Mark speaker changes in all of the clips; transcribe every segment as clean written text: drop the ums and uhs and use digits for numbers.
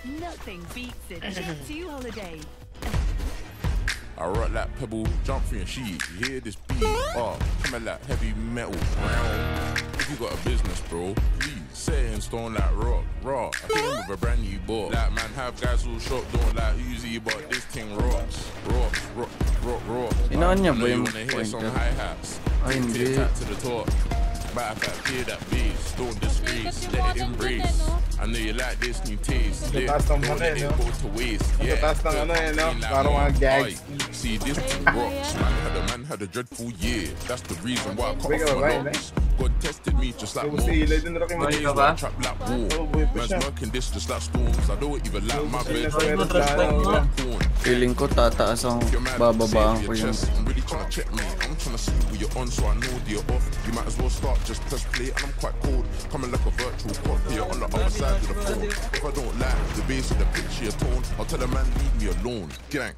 Speaker 1: Nothing beats a Jet 2 holiday.
Speaker 2: I rock like pebble, jump through your sheet. You hear this beat? Coming like heavy metal. If you got a business, bro, please set it in stone like rock. Raw. I came with a brand new book. Like man, have guys all shop don't like Uzi, but this thing rocks. Rock.
Speaker 3: You know niya ba yung
Speaker 2: wanna hear some hi-hats.
Speaker 3: Ay, hindi.
Speaker 2: Tap to the top. Matter of fact, hear that bass. Don't disgrace, let it embrace. I know you like this new taste. Don't let it go to waste. Yeah, see this thing rocks. Man had a dreadful year. That's the reason why I cut off my locks. God tested me just like Moses. My days were trapped like war. Man's working this just like storms. I don't even like my bed.
Speaker 3: Feeling ko tataas ang bababaan ko yung
Speaker 2: I'm really trying to check me. I'm trying to see where you're on so I know that you're off. You might as well start, just press play and I'm quite cold. Coming like a virtual cop here on the other side of the phone. If I don't like the bass of the picture your tone, I'll tell the man leave me alone. Gang.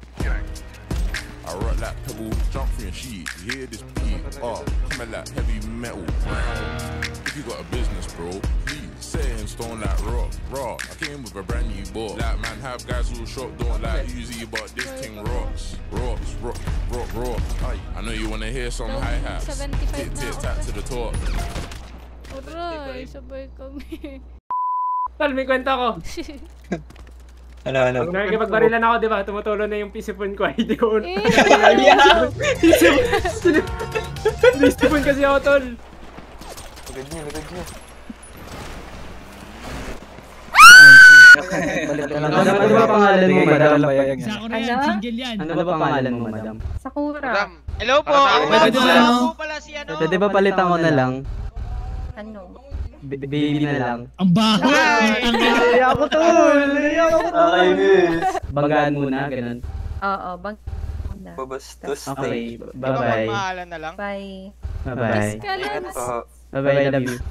Speaker 2: I rock like pebble, jump through your sheet. You hear this beat? Coming like heavy metal. If you got a business, bro, please set it in stone like rock. Raw. I came with a brand new book. Like man, have guys all shop don't like Uzi, but this thing rocks. Rock. I know you wanna hear some hi-hats. Tit tap to the top.
Speaker 4: Aray, sabay kami.
Speaker 5: Tol, may kwento ko.
Speaker 6: Ano?
Speaker 5: Pag nakikipag-barilan ako, di ba? Tumutulo na yung pisipon ko. Hindi ko pisipon kasi ako, tol.
Speaker 6: Likod niya.
Speaker 3: Ano ba pangalan mo, madam?
Speaker 7: Sakura yan, single yan.
Speaker 3: Ano ba pangalan mo, madam?
Speaker 8: Sakura.
Speaker 9: Hello po! Ako pala si ano?
Speaker 3: Pwede ba palitan ko na lang?
Speaker 8: Ano?
Speaker 3: Baby na lang.
Speaker 7: Ang baho!
Speaker 3: Ay, ako tol! Okay, miss. Banggaan muna, ganun.
Speaker 8: Oo,
Speaker 6: Babastos.
Speaker 3: Okay,
Speaker 9: Bye-bye.
Speaker 3: bye-bye.
Speaker 9: Mahalan na lang.
Speaker 8: Bye.
Speaker 3: Bye-bye. Bye-bye, love you.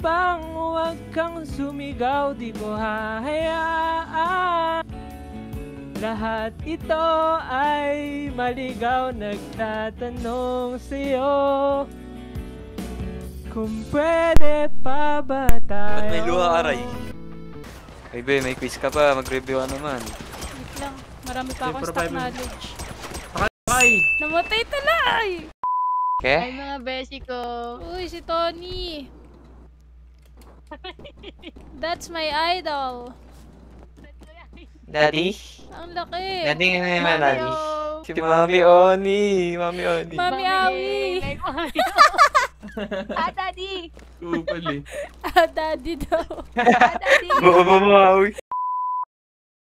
Speaker 5: Bang, huwag kang sumigaw, di ko hahayaan. Lahat ito ay maligaw, nagtatanong sa'yo kung pwede pa ba tayo.
Speaker 6: Ba't may luha, Aray? Ay, be, may quiz ka pa. Mag-review ka naman.
Speaker 4: Wait lang. Marami pa akong stock knowledge.
Speaker 5: Ay!
Speaker 4: Namatay talay!
Speaker 6: Okay?
Speaker 4: Ay, mga beshi ko. Uy, si Tony. That's my idol.
Speaker 6: Daddy?
Speaker 4: Ang laki.
Speaker 6: Daddy nga naman, Daddy.
Speaker 4: Oh.
Speaker 6: Si Mami Oni. Mami
Speaker 4: Awi.
Speaker 8: Daddy.
Speaker 3: Kupal eh.
Speaker 4: Daddy daw.
Speaker 8: Daddy.
Speaker 6: Mami.